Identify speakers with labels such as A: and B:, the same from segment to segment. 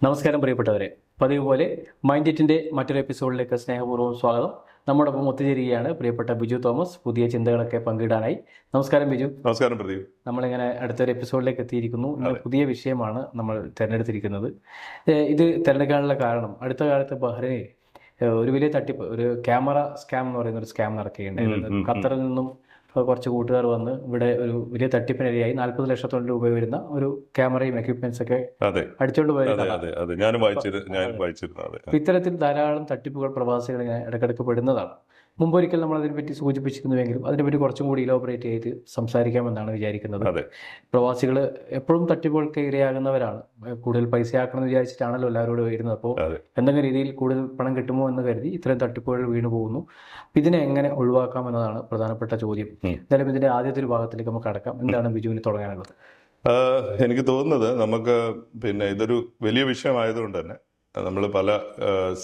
A: നമസ്കാരം പ്രിയപ്പെട്ടവരെ, പതിവ് പോലെ മൈൻഡ് ഇറ്റിൻ്റെ മറ്റൊരു എപ്പിസോഡിലേക്ക് സ്നേഹപൂർവ്വം സ്വാഗതം. നമ്മോടൊപ്പം ഒത്തുചേരുകയാണ് പ്രിയപ്പെട്ട ബിജു തോമസ്, പുതിയ ചിന്തകളൊക്കെ പങ്കിടാനായി. നമസ്കാരം ബിജു.
B: നമസ്കാരം പ്രദീപ്.
A: നമ്മളിങ്ങനെ അടുത്തൊരു എപ്പിസോഡിലേക്ക് എത്തിയിരിക്കുന്നു. ഇന്ന് പുതിയ വിഷയമാണ് നമ്മൾ തിരഞ്ഞെടുത്തിരിക്കുന്നത്. ഇത് തിരഞ്ഞെടുക്കാനുള്ള കാരണം, അടുത്ത കാലത്ത് ബഹ്റൈനിൽ ഒരു വലിയ തട്ടിപ്പ്, ഒരു ക്യാമറ സ്കാം എന്ന് പറയുന്ന ഒരു സ്കാം നടക്കുകയുണ്ടായിരുന്നു. ഖത്തറിൽ നിന്നും കുറച്ച് കൂട്ടുകാർ വന്ന് ഇവിടെ ഒരു വലിയ തട്ടിപ്പിനിരയായി 40 ലക്ഷത്തോളം രൂപ വരുന്ന ഒരു ക്യാമറയും എക്യുപ്മെന്റ്സ് ഒക്കെ അടിച്ചോണ്ട് പോയത്. ഇത്തരത്തിൽ ധാരാളം തട്ടിപ്പുകൾ പ്രവാസികൾ ഇങ്ങനെ ഇടക്കിടക്ക് പെടുന്നതാണ്. മുമ്പൊരിക്കൽ നമ്മൾ അതിനെപ്പറ്റി സൂചിപ്പിച്ചിരുന്നുവെങ്കിലും അതിനെപ്പറ്റി കുറച്ചും കൂടി ഇലോബറേറ്റ് ചെയ്ത് സംസാരിക്കാമെന്നാണ് വിചാരിക്കുന്നത്. പ്രവാസികൾ എപ്പോഴും തട്ടിപ്പുകൾക്ക് ഇരയാകുന്നവരാണ്. കൂടുതൽ പൈസ ആക്കണമെന്ന് വിചാരിച്ചിട്ടാണല്ലോ എല്ലാവരോടും വരുന്നത്. അപ്പോൾ എന്തെങ്കിലും രീതിയിൽ കൂടുതൽ പണം കിട്ടുമോ എന്ന് കരുതി ഇത്തരം തട്ടിപ്പുകൾ വീണു പോകുന്നു. ഇതിനെ എങ്ങനെ ഒഴിവാക്കാം എന്നതാണ് പ്രധാനപ്പെട്ട ചോദ്യം. എന്തായാലും ഇതിന്റെ ആദ്യത്തെ ഒരു ഭാഗത്തിലേക്ക് നമുക്ക് കടക്കാം. എന്താണ് ബിജുവിന് തുടങ്ങാനുള്ളത്?
B: എനിക്ക് തോന്നുന്നത് നമുക്ക് ഇതൊരു വലിയ വിഷയമായതുകൊണ്ട് തന്നെ നമ്മൾ പല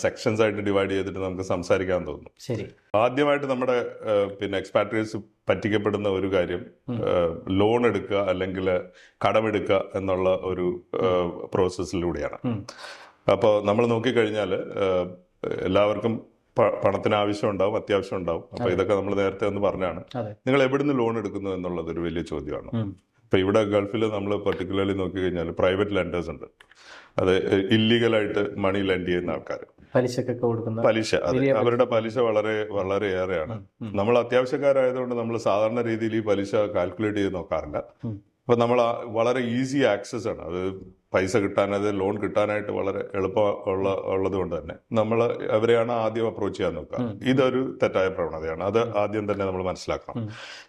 B: സെക്ഷൻസ് ആയിട്ട് ഡിവൈഡ് ചെയ്തിട്ട് നമുക്ക് സംസാരിക്കാൻ തോന്നുന്നു.
A: ശരി.
B: ആദ്യമായിട്ട് നമ്മുടെ എക്സ്പാട്രിയേറ്റ്സ് പറ്റിക്കപ്പെടുന്ന ഒരു കാര്യം ലോൺ എടുക്കുക അല്ലെങ്കിൽ കടമെടുക്കുക എന്നുള്ള ഒരു പ്രോസസ്സിലൂടെയാണ്. അപ്പോൾ നമ്മൾ നോക്കിക്കഴിഞ്ഞാൽ എല്ലാവർക്കും പണത്തിന് ആവശ്യം ഉണ്ടാവും, അത്യാവശ്യം ഉണ്ടാവും. അപ്പൊ ഇതൊക്കെ നമ്മൾ നേരത്തെ ഒന്ന് പറഞ്ഞാണ്. നിങ്ങൾ എവിടുന്ന് ലോൺ എടുക്കുന്നു എന്നുള്ളത് ഒരു വലിയ ചോദ്യമാണ്. ഇപ്പൊ ഇവിടെ ഗൾഫിൽ നമ്മൾ പർട്ടിക്കുലർലി നോക്കിക്കഴിഞ്ഞാൽ പ്രൈവറ്റ് ലെൻഡേഴ്സ് ഉണ്ട്. അത് ഇല്ലീഗലായിട്ട് മണി ലെൻഡ് ചെയ്യുന്ന ആൾക്കാർ, പലിശ, അവരുടെ പലിശ വളരെ വളരെ ഏറെയാണ്. നമ്മൾ അത്യാവശ്യക്കാരായതുകൊണ്ട് നമ്മൾ സാധാരണ രീതിയിൽ ഈ പലിശ കാൽക്കുലേറ്റ് ചെയ്ത് നോക്കാറില്ല. അപ്പൊ നമ്മൾ വളരെ ഈസി ആക്സസ് ആണ്. അത് പൈസ കിട്ടാനത് ലോൺ കിട്ടാനായിട്ട് വളരെ ഉള്ളത് കൊണ്ട് തന്നെ നമ്മൾ അവരെയാണ് ആദ്യം അപ്രോച്ച് ചെയ്യാൻ നോക്കുക. ഇതൊരു തെറ്റായ പ്രവണതയാണ്. അത് ആദ്യം തന്നെ നമ്മൾ മനസ്സിലാക്കണം.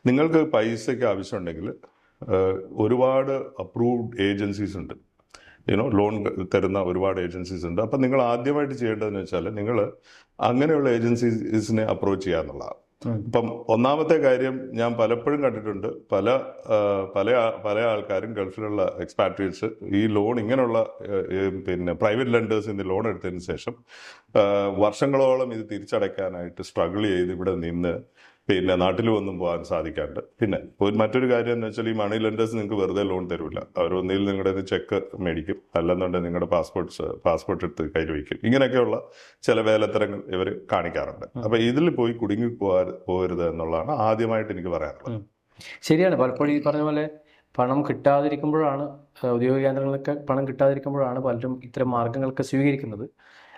B: നിങ്ങൾക്ക് പൈസയ്ക്ക് ആവശ്യമുണ്ടെങ്കിൽ ഒരുപാട് അപ്രൂവ്ഡ് ഏജൻസീസ് ഉണ്ട്, ലോൺ തരുന്ന ഒരുപാട് ഏജൻസീസ് ഉണ്ട്. അപ്പം നിങ്ങൾ ആദ്യമായിട്ട് ചെയ്യേണ്ടതെന്ന് വെച്ചാൽ നിങ്ങൾ അങ്ങനെയുള്ള ഏജൻസീസിനെ അപ്രോച്ച് ചെയ്യുക എന്നുള്ളതാണ്. ഇപ്പം ഒന്നാമത്തെ കാര്യം ഞാൻ പലപ്പോഴും കണ്ടിട്ടുണ്ട്, പല ആൾക്കാരും ഗൾഫിലുള്ള എക്സ്പാട്രിയേറ്റ്സ് ഈ ലോൺ ഇങ്ങനെയുള്ള പ്രൈവറ്റ് ലെൻഡേഴ്സ് ഇന്ന് ലോൺ എടുത്തതിന് ശേഷം വർഷങ്ങളോളം ഇത് തിരിച്ചടയ്ക്കാനായിട്ട് സ്ട്രഗിൾ ചെയ്ത് ഇവിടെ നിന്ന് നാട്ടിൽ ഒന്നും പോകാൻ സാധിക്കാണ്ട്. പിന്നെ മറ്റൊരു കാര്യം എന്ന് വെച്ചാൽ ഈ മണി ലെൻഡേഴ്സ് നിങ്ങൾക്ക് വെറുതെ ലോൺ തരില്ല. അവർ ഒന്നിൽ നിങ്ങളുടെ ചെക്ക് മേടിക്കും, അല്ലെന്നുണ്ടെങ്കിൽ നിങ്ങളുടെ പാസ്പോർട്ട് എടുത്ത് കയ്യിൽ വയ്ക്കും. ഇങ്ങനെയൊക്കെയുള്ള ചില വേലത്തരങ്ങൾ ഇവർ കാണിക്കാറുണ്ട്. അപ്പൊ ഇതിൽ പോയി കുടുങ്ങി പോകരുത് എന്നുള്ളതാണ് ആദ്യമായിട്ട് എനിക്ക് പറയാനുള്ളത്.
A: ശരിയാണ്. പലപ്പോഴും ഈ പറഞ്ഞ പോലെ പണം കിട്ടാതിരിക്കുമ്പോഴാണ്, ഔദ്യോഗിക കേന്ദ്രങ്ങളൊക്കെ പണം കിട്ടാതിരിക്കുമ്പോഴാണ് പലരും ഇത്തരം മാർഗങ്ങളൊക്കെ സ്വീകരിക്കുന്നത്.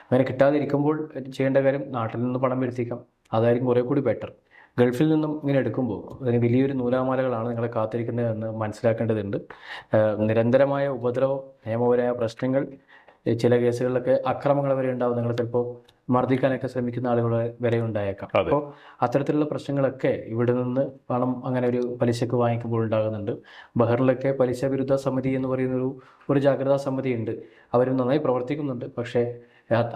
A: അങ്ങനെ കിട്ടാതിരിക്കുമ്പോൾ ചെയ്യേണ്ട കാര്യം നാട്ടിൽ നിന്ന് പണം വരുത്തിക്കാം. അതായിരിക്കും കുറെ കൂടി ബെറ്റർ. ഗൾഫിൽ നിന്നും ഇങ്ങനെ എടുക്കുമ്പോൾ അതിന് വലിയൊരു നൂലാമാലകളാണ് നിങ്ങളെ കാത്തിരിക്കുന്നതെന്ന് മനസ്സിലാക്കേണ്ടതുണ്ട്. നിരന്തരമായ ഉപദ്രവം, നിയമപരമായ പ്രശ്നങ്ങൾ, ചില കേസുകളിലൊക്കെ അക്രമങ്ങൾ വരെ ഉണ്ടാവും. നിങ്ങൾ ചിലപ്പോൾ മർദ്ദിക്കാനൊക്കെ ശ്രമിക്കുന്ന ആളുകൾ വരെ ഉണ്ടായേക്കാം. അപ്പോൾ അത്തരത്തിലുള്ള പ്രശ്നങ്ങളൊക്കെ ഇവിടെ നിന്ന് പണം അങ്ങനെ ഒരു പലിശക്ക് വാങ്ങിക്കുമ്പോൾ ഉണ്ടാകുന്നുണ്ട്. ബഹ്റിനിലൊക്കെ പലിശ വിരുദ്ധ സമിതി എന്ന് പറയുന്ന ഒരു ജാഗ്രതാ സമിതി ഉണ്ട്. അവരും നന്നായി പ്രവർത്തിക്കുന്നുണ്ട്. പക്ഷേ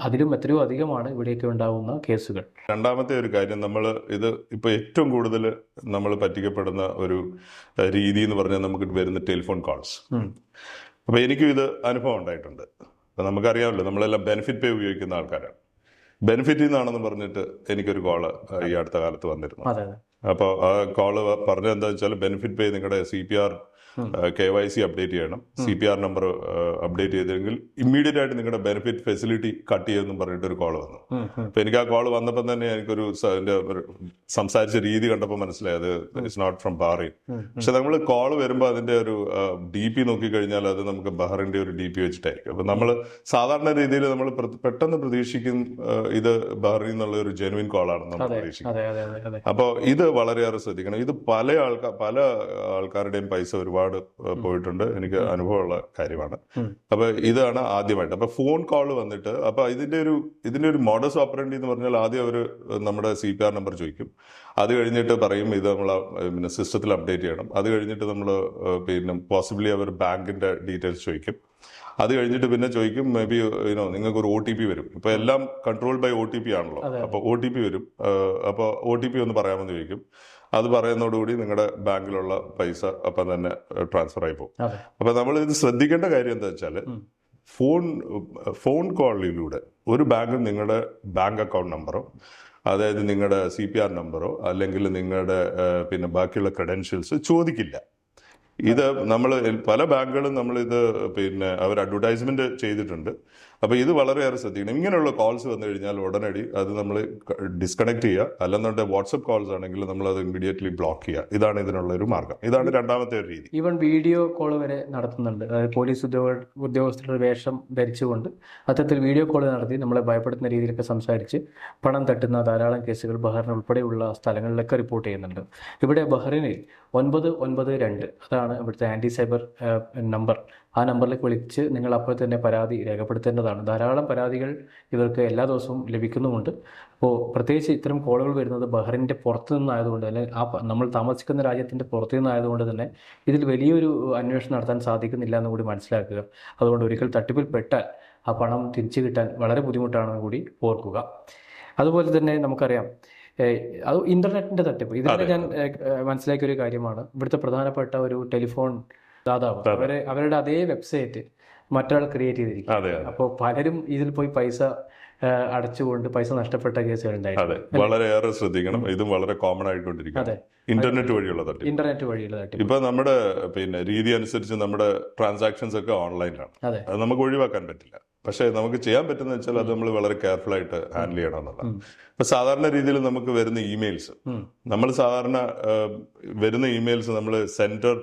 A: അതിലും എത്രയോ അധികമാണ് ഇവിടെയൊക്കെ ഉണ്ടാകുന്ന കേസുകൾ.
B: രണ്ടാമത്തെ ഒരു കാര്യം, നമ്മൾ ഇത് ഇപ്പൊ ഏറ്റവും കൂടുതൽ നമ്മൾ പറ്റിക്കപ്പെടുന്ന ഒരു രീതി എന്ന് പറഞ്ഞാൽ നമുക്ക് വരുന്ന ടെലിഫോൺ കോൾസ്. അപ്പൊ എനിക്കും ഇത് അനുഭവം ഉണ്ടായിട്ടുണ്ട്. അപ്പൊ നമുക്കറിയാമല്ലോ, നമ്മളെല്ലാം ബെനിഫിറ്റ് പേ ഉപയോഗിക്കുന്ന ആൾക്കാരാണ്. ബെനിഫിറ്റിൽ നിന്നാണെന്ന് പറഞ്ഞിട്ട് എനിക്കൊരു കോള് ഈ അടുത്ത കാലത്ത് വന്നിരുന്നു. അപ്പോൾ ആ കോള് പറഞ്ഞത് എന്താ വെച്ചാൽ, ബെനിഫിറ്റ് പേ നിങ്ങളുടെ CPR KYC അപ്ഡേറ്റ് ചെയ്യണം, CPR നമ്പർ അപ്ഡേറ്റ് ചെയ്തെങ്കിൽ ഇമ്മീഡിയറ്റ് ആയിട്ട് നിങ്ങളുടെ ബെനിഫിറ്റ് ഫെസിലിറ്റി കട്ട് ചെയ്യുമെന്നും പറഞ്ഞിട്ട് ഒരു കോള് വന്നു. അപ്പൊ എനിക്ക് ആ കോള് വന്നപ്പോൾ തന്നെ എനിക്കൊരു സംസാരിച്ച രീതി കണ്ടപ്പോൾ മനസ്സിലായത് ഇറ്റ്സ് നോട്ട് ഫ്രം ബഹ്റൈൻ. പക്ഷെ നമ്മൾ കോള് വരുമ്പോൾ അതിന്റെ ഒരു DP നോക്കിക്കഴിഞ്ഞാൽ അത് നമുക്ക് ബഹ്റൈൻ്റെ ഒരു DP വെച്ചിട്ടായിരിക്കും. അപ്പൊ നമ്മൾ സാധാരണ രീതിയിൽ നമ്മൾ പെട്ടെന്ന് പ്രതീക്ഷിക്കും ഇത് ബഹ്റൈൻ എന്നുള്ള ഒരു ജെനുവിൻ കോളാണ് നമ്മൾ പ്രതീക്ഷിക്കുന്നത്. അപ്പോൾ ഇത് വളരെയേറെ ശ്രദ്ധിക്കണം. ഇത് പല ആൾക്കാരുടെയും പൈസ ഒരുപാട് പോയിട്ടുണ്ട്. എനിക്ക് അനുഭവമുള്ള കാര്യമാണ്. അപ്പൊ ഇതാണ് ആദ്യമായിട്ട്. അപ്പൊ ഫോൺ കോൾ വന്നിട്ട്, അപ്പൊ ഇതിന്റെ ഒരു മോഡസ് ഓപ്പറൻഡി എന്ന് പറഞ്ഞാൽ ആദ്യം അവർ നമ്മുടെ CPR നമ്പർ ചോദിക്കും. അത് കഴിഞ്ഞിട്ട് പറയും ഇത് നമ്മൾ സിസ്റ്റത്തിൽ അപ്ഡേറ്റ് ചെയ്യണം. അത് കഴിഞ്ഞിട്ട് നമ്മൾ പോസിബിളി അവർ ബാങ്കിന്റെ ഡീറ്റെയിൽസ് ചോദിക്കും. അത് കഴിഞ്ഞിട്ട് പിന്നെ ചോദിക്കും മേ ബി നിങ്ങൾക്ക് ഒരു OTP വരും. ഇപ്പൊ എല്ലാം കൺട്രോൾ ബൈ OTP ആണല്ലോ. അപ്പൊ OTP വരും. അപ്പൊ OTP ഒന്ന് പറയാമെന്ന് ചോദിക്കും. അത് പറയുന്നതോടുകൂടി നിങ്ങളുടെ ബാങ്കിലുള്ള പൈസ അപ്പം തന്നെ ട്രാൻസ്ഫർ ആയി പോകും. അപ്പൊ നമ്മൾ ഇത് ശ്രദ്ധിക്കേണ്ട കാര്യം എന്താ വെച്ചാൽ, ഫോൺ കോളിലൂടെ ഒരു ബാങ്കും നിങ്ങളുടെ ബാങ്ക് അക്കൗണ്ട് നമ്പറോ, അതായത് നിങ്ങളുടെ CPR നമ്പറോ അല്ലെങ്കിൽ നിങ്ങളുടെ ബാക്കിയുള്ള ക്രെഡൻഷ്യൽസ് ചോദിക്കില്ല. ഇത് നമ്മൾ പല ബാങ്കുകളും നമ്മളിത് പിന്നെ അവർ അഡ്വർടൈസ്മെന്റ് ചെയ്തിട്ടുണ്ട്. അപ്പോൾ ഇത് വളരെയേറെ ശ്രദ്ധിക്കണം. ഇങ്ങനെയുള്ള കോൾസ് വന്നു കഴിഞ്ഞാൽ ഉടനടി അത് നമ്മൾ ഡിസ്കണക്ട് ചെയ്യുക, അല്ലെന്നുണ്ടെങ്കിൽ വാട്സപ്പ് കോൾസ് ആണെങ്കിൽ നമ്മൾ അത് ഇമ്മീഡിയറ്റ്ലി ബ്ലോക്ക് ചെയ്യുക. ഇതാണ് ഇതിനുള്ള ഒരു മാർഗം. ഇതാണ് രണ്ടാമത്തെ ഒരു രീതി.
A: ഈവൻ വീഡിയോ കോൾ വരെ നടത്തുന്നുണ്ട്. അതായത് പോലീസ് ഉദ്യോഗസ്ഥരുടെ വേഷം ധരിച്ചുകൊണ്ട് അത്തരത്തിൽ വീഡിയോ കോൾ നടത്തി നമ്മളെ ഭയപ്പെടുത്തുന്ന രീതിയിലൊക്കെ സംസാരിച്ച് പണം തട്ടുന്ന ധാരാളം കേസുകൾ ബഹ്റിൻ ഉൾപ്പെടെയുള്ള സ്ഥലങ്ങളിലൊക്കെ റിപ്പോർട്ട് ചെയ്യുന്നുണ്ട്. ഇവിടെ ബഹ്റിനിൽ 992 അതാണ് ഇവിടുത്തെ ആൻറ്റി സൈബർ നമ്പർ. ആ നമ്പറിലേക്ക് വിളിച്ച് നിങ്ങൾ അപ്പോൾ തന്നെ പരാതി രേഖപ്പെടുത്തേണ്ടതാണ്. ധാരാളം പരാതികൾ ഇവർക്ക് എല്ലാ ദിവസവും ലഭിക്കുന്നുമുണ്ട്. അപ്പോൾ പ്രത്യേകിച്ച് ഇത്തരം കോളുകൾ വരുന്നത് ബഹ്റിൻ്റെ പുറത്തു നിന്നായതുകൊണ്ട് തന്നെ നമ്മൾ താമസിക്കുന്ന രാജ്യത്തിൻ്റെ പുറത്തു നിന്നായതുകൊണ്ട് തന്നെ ഇതിൽ വലിയൊരു അന്വേഷണം നടത്താൻ സാധിക്കുന്നില്ല എന്ന് കൂടി മനസ്സിലാക്കുക. അതുകൊണ്ട് ഒരിക്കൽ തട്ടിപ്പിൽ പെട്ടാൽ ആ പണം തിരിച്ചു കിട്ടാൻ വളരെ ബുദ്ധിമുട്ടാണെന്ന് കൂടി ഓർക്കുക. അതുപോലെ തന്നെ നമുക്കറിയാം അത് ഇന്റർനെറ്റിന്റെ തട്ടിപ്പ്. ഇതിനെ ഞാൻ മനസ്സിലാക്കിയ ഒരു കാര്യമാണ്, ഇവിടുത്തെ പ്രധാനപ്പെട്ട ഒരു ടെലിഫോൺ ദാതാവ് അവരുടെ അതേ വെബ്സൈറ്റ് മറ്റൊരാൾ ക്രിയേറ്റ് ചെയ്തിരിക്കും. അപ്പോൾ പലരും ഇതിൽ പോയി പൈസ അടച്ചുകൊണ്ട് പൈസ നഷ്ടപ്പെട്ട കേസുകൾ ഉണ്ടായിരുന്നു.
B: വളരെയേറെ ശ്രദ്ധിക്കണം. ഇതും വളരെ കോമൺ ആയിക്കൊണ്ടിരിക്കും. ഇന്റർനെറ്റ് വഴിയുള്ള തട്ടിപ്പ്. ഇപ്പൊ നമ്മുടെ പിന്നെ രീതി അനുസരിച്ച് നമ്മുടെ ട്രാൻസാക്ഷൻസ് ഒക്കെ ഓൺലൈനിലാണ്. അത് നമുക്ക് ഒഴിവാക്കാൻ പറ്റില്ല. പക്ഷെ നമുക്ക് ചെയ്യാൻ പറ്റുന്ന വെച്ചാൽ അത് നമ്മൾ വളരെ കെയർഫുൾ ആയിട്ട് ഹാൻഡിൽ ചെയ്യണം എന്നുള്ളതാണ്. ഇപ്പൊ സാധാരണ രീതിയിൽ നമുക്ക് വരുന്ന ഇമെയിൽസ്, നമ്മൾ സാധാരണ വരുന്ന ഇമെയിൽസ് നമ്മൾ സെൻറ്റർ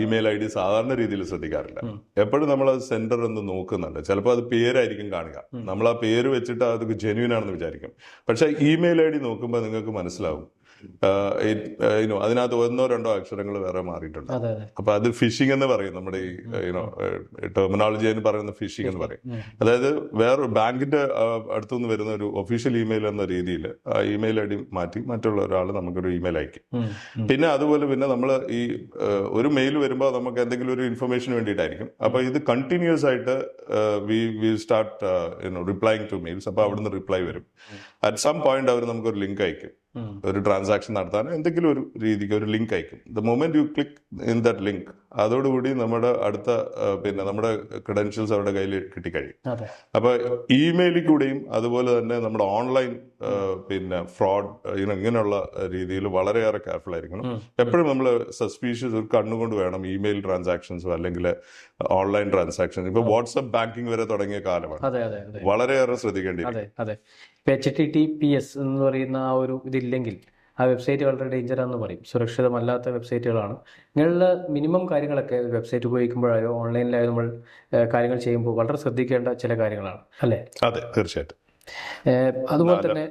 B: ഇമെയിൽ ID സാധാരണ രീതിയിൽ ശ്രദ്ധിക്കാറില്ല. എപ്പോഴും നമ്മൾ അത് സെൻറ്റർ എന്ന് നോക്കുന്നുണ്ട്. ചിലപ്പോൾ അത് പേരായിരിക്കും കാണുക. നമ്മൾ ആ പേര് വെച്ചിട്ട് അത് ജെന്യൂൻ ആണെന്ന് വിചാരിക്കും. പക്ഷെ ഇമെയിൽ ID നോക്കുമ്പോൾ നിങ്ങൾക്ക് മനസ്സിലാവും അതിനകത്ത് 1-2 അക്ഷരങ്ങൾ വേറെ മാറിയിട്ടുണ്ട്. അപ്പൊ അത് ഫിഷിംഗ് എന്ന് പറയും. നമ്മുടെ ഈ ടെർമിനോളജി എന്ന് പറയുന്ന ഫിഷിംഗ് എന്ന് പറയും. അതായത് വേറൊരു ബാങ്കിന്റെ അടുത്തുനിന്ന് വരുന്ന ഒരു ഒഫീഷ്യൽ ഇമെയിൽ എന്ന രീതിയിൽ ആ ഇമെയിൽ ID മാറ്റി മറ്റുള്ള ഒരാൾ നമുക്കൊരു ഇമെയിൽ അയക്കും. പിന്നെ അതുപോലെ പിന്നെ നമ്മൾ ഈ ഒരു മെയിൽ വരുമ്പോൾ നമുക്ക് എന്തെങ്കിലും ഒരു ഇൻഫർമേഷന് വേണ്ടിയിട്ടായിരിക്കും. അപ്പൊ ഇത് കണ്ടിന്യൂസ് ആയിട്ട് we start replying to mails. അപ്പൊ അവിടുന്ന് റിപ്ലൈ വരും. അറ്റ് സം പോയിന്റ് അവർ നമുക്കൊരു ലിങ്ക് അയക്കും. ഒരു ട്രാൻസാക്ഷൻ നടത്താൻ എന്തെങ്കിലും ഒരു രീതിക്ക് ഒരു ലിങ്ക് അയക്കും. The moment U click in that link, അതോടുകൂടി നമ്മുടെ അടുത്ത പിന്നെ നമ്മുടെ ക്രെഡൻഷ്യൽസ് അവരുടെ കയ്യിൽ കിട്ടിക്കഴിയും. അപ്പൊ ഇമെയിലിൽ കൂടെയും അതുപോലെ തന്നെ നമ്മുടെ ഓൺലൈൻ പിന്നെ ഫ്രോഡ് ഇങ്ങനെയുള്ള രീതിയിൽ വളരെയേറെ കെയർഫുൾ ആയിരിക്കണം. എപ്പോഴും നമ്മൾ സസ്പീഷ്യസ് ഒരു കണ്ണുകൊണ്ട് വേണം ഇമെയിൽ ട്രാൻസാക്ഷൻസോ അല്ലെങ്കിൽ ഓൺലൈൻ ട്രാൻസാക്ഷൻ. ഇപ്പൊ വാട്സ്ആപ്പ് ബാങ്കിങ് വരെ തുടങ്ങിയ കാലമാണ്. വളരെയേറെ ശ്രദ്ധിക്കേണ്ടിയിരിക്കും.
A: HTTPS എന്ന് പറയുന്ന ആ ഒരു ഇതില്ലെങ്കിൽ ആ വെബ്സൈറ്റ് വളരെ ഡേഞ്ചറാണെന്ന് പറയും. സുരക്ഷിതമല്ലാത്ത വെബ്സൈറ്റുകളാണ്. ഇങ്ങനെയുള്ള മിനിമം കാര്യങ്ങളൊക്കെ വെബ്സൈറ്റ് ഉപയോഗിക്കുമ്പോഴായോ ഓൺലൈനിലായോ നമ്മൾ കാര്യങ്ങൾ ചെയ്യുമ്പോൾ വളരെ ശ്രദ്ധിക്കേണ്ട ചില കാര്യങ്ങളാണ് അല്ലേ?
B: അതെ, തീർച്ചയായിട്ടും.
A: അതുപോലെ തന്നെ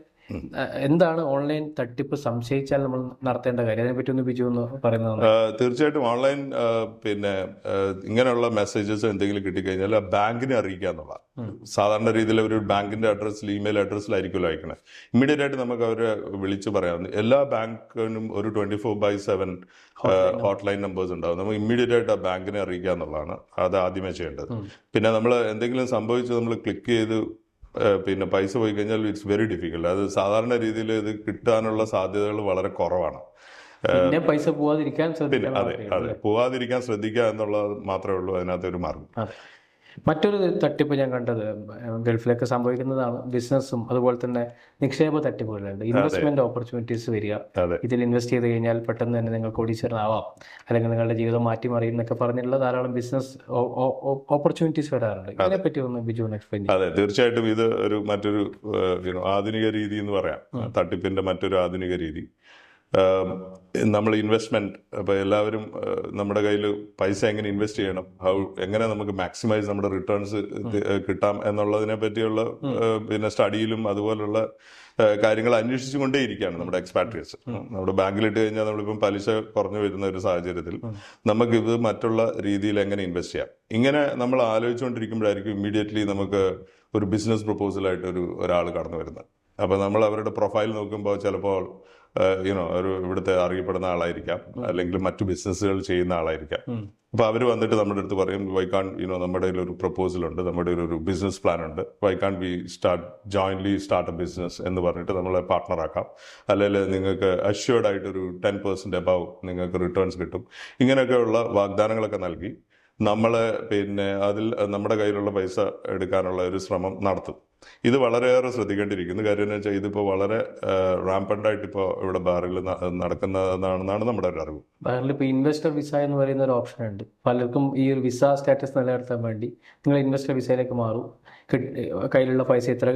A: എന്താണ് ഓൺലൈൻ തട്ടിപ്പ് സംശയിച്ചാൽ നമ്മൾ നടത്തേണ്ട കാര്യം, അതിനെപ്പറ്റി ഒന്ന് ബിജു എന്ന് പറയുന്നത്?
B: തീർച്ചയായിട്ടും ഓൺലൈൻ പിന്നെ ഇങ്ങനെയുള്ള മെസ്സേജസ് എന്തെങ്കിലും കിട്ടിക്കഴിഞ്ഞാൽ ബാങ്കിനെ അറിയിക്കുക എന്നുള്ള സാധാരണ രീതിയിൽ ഒരു ബാങ്കിന്റെ അഡ്രസ്സിൽ ഇമെയിൽ അഡ്രസ്സിലായിരിക്കുമല്ലോ അയക്കണേ. ഇമ്മീഡിയറ്റ് ആയിട്ട് നമുക്ക് അവരെ വിളിച്ച് പറയാം. എല്ലാ ബാങ്കിനും ഒരു 24/7 ഹോട്ട്ലൈൻ നമ്പേഴ്സ് ഉണ്ടാവും. നമുക്ക് ഇമ്മീഡിയറ്റ് ആയിട്ട് ആ ബാങ്കിനെ അറിയിക്കുക എന്നുള്ളതാണ് അത് ആദ്യമേ ചെയ്യേണ്ടത്. പിന്നെ നമ്മൾ എന്തെങ്കിലും സംഭവിച്ച് നമ്മൾ ക്ലിക്ക് ചെയ്ത് പിന്നെ പൈസ പോയി കഴിഞ്ഞാൽ ഇറ്റ്സ് വെരി ഡിഫിക്കൽട്ട്. അത് സാധാരണ രീതിയിൽ ഇത് കിട്ടാനുള്ള സാധ്യതകൾ വളരെ കുറവാണ്.
A: പിന്നെ പൈസ പോവാതിരിക്കാൻ
B: ശ്രദ്ധിക്കുക എന്നുള്ളത് മാത്രമേ ഉള്ളൂ അതിനകത്ത് ഒരു മാർഗം.
A: മറ്റൊരു തട്ടിപ്പ് ഞാൻ കണ്ടത് ഗൾഫിലൊക്കെ സംഭവിക്കുന്നതാണ്. ബിസിനസ്സും അതുപോലെ തന്നെ നിക്ഷേപ തട്ടിപ്പുകളുണ്ട്. ഇൻവെസ്റ്റ്മെന്റ് ഓപ്പർച്യൂണിറ്റീസ് വരിക, ഇതിൽ ഇൻവെസ്റ്റ് ചെയ്ത് കഴിഞ്ഞാൽ പെട്ടെന്ന് തന്നെ നിങ്ങൾക്ക് കോടീശ്വരനാവാം, അല്ലെങ്കിൽ നിങ്ങളുടെ ജീവിതം മാറ്റിമറിയും എന്നൊക്കെ പറഞ്ഞിട്ടുള്ള ധാരാളം ബിസിനസ് ഓപ്പർച്യൂണിറ്റീസ് വരാറുണ്ട്. ഇതിനെപ്പറ്റി ഒന്ന് ബിജു ഒന്ന് എക്സ്പ്ലെയിൻ ചെയ്യാം.
B: അതെ, തീർച്ചയായിട്ടും ഇത് മറ്റൊരു ആധുനിക രീതി എന്ന് പറയാം. തട്ടിപ്പിന്റെ മറ്റൊരു ആധുനിക രീതി. നമ്മൾ ഇൻവെസ്റ്റ്മെന്റ്, അപ്പോൾ എല്ലാവരും നമ്മുടെ കയ്യിൽ പൈസ എങ്ങനെ ഇൻവെസ്റ്റ് ചെയ്യണം, എങ്ങനെ നമുക്ക് മാക്സിമൈസ് നമ്മുടെ റിട്ടേൺസ് കിട്ടാം എന്നുള്ളതിനെ പറ്റിയുള്ള പിന്നെ സ്റ്റഡിയിലും അതുപോലുള്ള കാര്യങ്ങൾ അന്വേഷിച്ചുകൊണ്ടേയിരിക്കുകയാണ് നമ്മുടെ എക്സ്പാട്രിയറ്റ്സ്. നമ്മുടെ ബാങ്കിലിട്ട് കഴിഞ്ഞാൽ നമ്മളിപ്പം പലിശ കുറഞ്ഞു വരുന്ന ഒരു സാഹചര്യത്തിൽ നമുക്കിത് മറ്റുള്ള രീതിയിൽ എങ്ങനെ ഇൻവെസ്റ്റ് ചെയ്യാം, ഇങ്ങനെ നമ്മൾ ആലോചിച്ചുകൊണ്ടിരിക്കുമ്പോഴായിരിക്കും ഇമ്മീഡിയറ്റ്ലി നമുക്ക് ഒരു ബിസിനസ് പ്രൊപ്പോസലായിട്ട് ഒരാൾ കടന്നു വരുന്നത്. അപ്പോൾ നമ്മൾ അവരുടെ പ്രൊഫൈൽ നോക്കുമ്പോൾ ചിലപ്പോൾ ഒരു ഇവിടുത്തെ അറിയപ്പെടുന്ന ആളായിരിക്കാം, അല്ലെങ്കിൽ മറ്റു ബിസിനസ്സുകൾ ചെയ്യുന്ന ആളായിരിക്കാം. അപ്പോൾ അവർ വന്നിട്ട് നമ്മുടെ അടുത്ത് പറയും, വൈ കാൺ നമ്മുടെ ഒരു പ്രൊപ്പോസൽ ഉണ്ട്, നമ്മുടെ ഒരു ബിസിനസ് പ്ലാൻ ഉണ്ട്, why can we jointly start a business എന്ന് പറഞ്ഞിട്ട് നമ്മളെ പാർട്ട്ണറാക്കാം, അല്ലെങ്കിൽ നിങ്ങൾക്ക് അഷ്യൂർഡ് ആയിട്ടൊരു 10% അബവ് നിങ്ങൾക്ക് റിട്ടേൺസ് കിട്ടും. ഇങ്ങനെയൊക്കെയുള്ള വാഗ്ദാനങ്ങളൊക്കെ നൽകി നമ്മൾ പിന്നെ അതിൽ നമ്മുടെ കയ്യിലുള്ള പൈസ എടുക്കാനുള്ള ഒരു ശ്രമം നടത്തും. ഇത് വളരെയേറെ ശ്രദ്ധിക്കേണ്ടിയിരിക്കുന്നു. കാര്യം എന്ന് വെച്ചാൽ ഇതിപ്പോൾ വളരെ റാമ്പണ്ടായിട്ട് ഇപ്പോൾ ഇവിടെ ബാറിൽ നടക്കുന്നതാണെന്നാണ് നമ്മുടെ ഒരു അറിവ്.
A: ബാറിൽ ഇപ്പോൾ ഇൻവെസ്റ്റർ വിസ എന്ന് പറയുന്ന ഒരു ഓപ്ഷൻ ഉണ്ട്. പലർക്കും ഈ ഒരു വിസ സ്റ്റാറ്റസ് നിലനിർത്താൻ വേണ്ടി നിങ്ങൾ ഇൻവെസ്റ്റർ വിസയിലേക്ക് മാറും, കയ്യിലുള്ള പൈസ ഇത്ര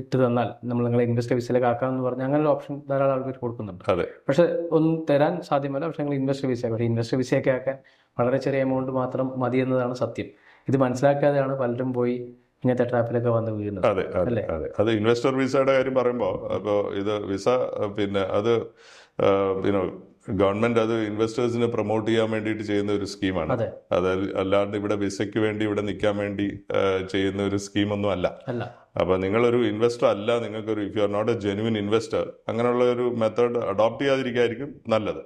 A: ഇട്ട് തന്നാൽ നമ്മൾ നിങ്ങളെ ഇൻവെസ്റ്റർ വിസയിലേക്ക് ആക്കാമെന്ന് പറഞ്ഞ് അങ്ങനെ ഒരു ഓപ്ഷൻ ധാരാളം ആൾക്കാർ കൊടുക്കുന്നുണ്ട്.
B: അതെ,
A: പക്ഷെ ഒന്നും തരാൻ സാധ്യമല്ല. പക്ഷെ നിങ്ങൾ ഇൻവെസ്റ്റർ വിസ, പക്ഷേ ഇൻവെസ്റ്റർ വിസയൊക്കെ ആക്കാൻ വളരെ ചെറിയ എമൗണ്ട് മാത്രം മതി എന്നതാണ് സത്യം. ഇത് മനസ്സിലാക്കാതെയാണ് പലരും പോയി ഇങ്ങനത്തെ ട്രാപ്പിലൊക്കെ വന്ന് വീഴുന്നത്.
B: അതെ അതെ അതെ അത് ഇൻവെസ്റ്റർ വിസയുടെ കാര്യം പറയുമ്പോൾ അപ്പോൾ ഇത് വിസ പിന്നെ അത് പിന്നെ ഗവൺമെന്റ് അത് ഇൻവെസ്റ്റേഴ്സിനെ പ്രൊമോട്ട് ചെയ്യാൻ വേണ്ടിയിട്ട് ചെയ്യുന്ന ഒരു സ്കീമാണ്. അതായത് അല്ലാണ്ട് ഇവിടെ വിസയ്ക്ക് വേണ്ടി ഇവിടെ നിൽക്കാൻ വേണ്ടി ചെയ്യുന്ന ഒരു സ്കീമൊന്നും അല്ല. അപ്പൊ നിങ്ങളൊരു ഇൻവെസ്റ്റർ അല്ല, നിങ്ങൾക്കൊരു if you are not a genuine investor അങ്ങനെയുള്ള ഒരു മെത്തേഡ് അഡോപ്റ്റ് ചെയ്യാതിരിക്കായിരിക്കും നല്ലത്.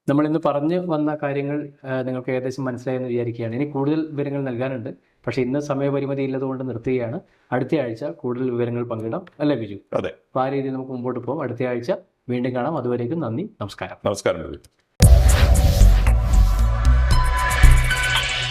A: നമ്മൾ ഇന്ന് പറഞ്ഞു വന്ന കാര്യങ്ങൾ നിങ്ങൾക്ക് ഏകദേശം മനസ്സിലായെന്ന് വിചാരിക്കുകയാണ്. ഇനി കൂടുതൽ വിവരങ്ങൾ നൽകാനുണ്ട്, പക്ഷേ ഇന്ന് സമയപരിമിതി ഉള്ളതുകൊണ്ട് നിർത്തുകയാണ്. അടുത്ത ആഴ്ച കൂടുതൽ വിവരങ്ങൾ പങ്കിടാം, അല്ലേ ബിജു?
B: അതെ,
A: അപ്പോൾ ആ രീതിയിൽ നമുക്ക് മുമ്പോട്ട് പോകും. അടുത്ത ആഴ്ച വീണ്ടും കാണാം. അതുവരേക്കും നന്ദി, നമസ്കാരം.
B: നമസ്കാരം.